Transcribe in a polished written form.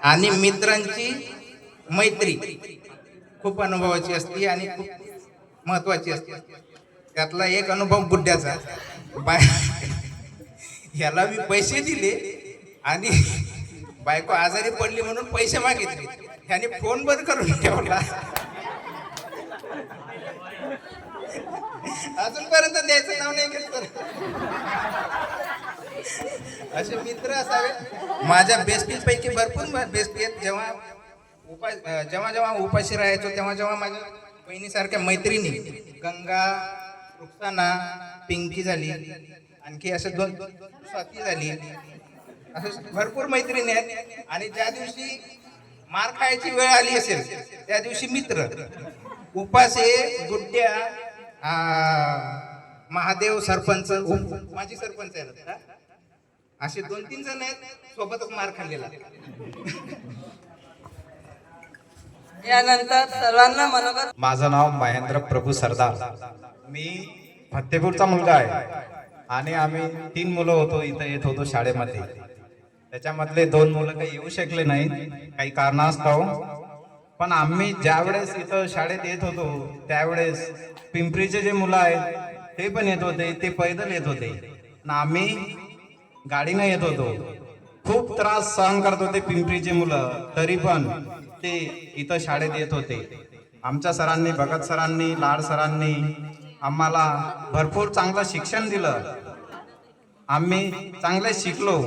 आणि मित्रांची मैत्री खूप अनुभवाची असते आणि खूप महत्वाची असते. त्यातला एक अनुभव गुड्ड्याचा. ह्याला मी पैसे दिले आणि बायको आजारी पडली म्हणून पैसे मागितले. ह्याने फोन बंद करून ठेवला. अजूनपर्यंत द्यायचं नाव नाही घेत. असे मित्र असावे. माझ्या बेस्टीपैकी भरपूर बेस्टी आहेत. जेव्हा जेव्हा उपाशी राहायचो तेव्हा माझ्या बहिणीसारख्या मैत्रिणी गंगा, रुक्साना, पिंकी झाली, आणखी असे दोन स्वाती झाली, असे भरपूर मैत्रिणी आहेत. आणि ज्या दिवशी मार खायची वेळ आली असेल त्या दिवशी मित्र उपासे, गुड्ड्या, महादेव सरपंच, माझी सरपंच आहेत, असे 2-3 जण आहेत सोबतच मार खाल्लेला. यानंतर सर्वांना मनोगत. माझं नाव महेंद्र प्रभू सरदार. मी फत्तेपूरचा मुलगा आहे आणि आम्ही 3 मुलं होतो, इथं येत होतो शाळेमध्ये. त्याच्यामधले 2 मुलं काही येऊ शकले नाही काही कारणास्तव. पण आम्ही ज्यावेळेस इथं शाळेत येत होतो त्यावेळेस पिंपरीचे जे मुलं आहेत ते पण येत होते, ते पैदल येत होते ना, आम्ही गाडीने येत होतो. खूप त्रास सहन करत होते पिंपरीचे मुलं, तरी पण ते इथं शाळेत येत होते. आमच्या सरांनी, भगत सरांनी, लाड सरांनी आम्हाला भरपूर चांगलं शिक्षण दिलं. आम्ही चांगले शिकलो.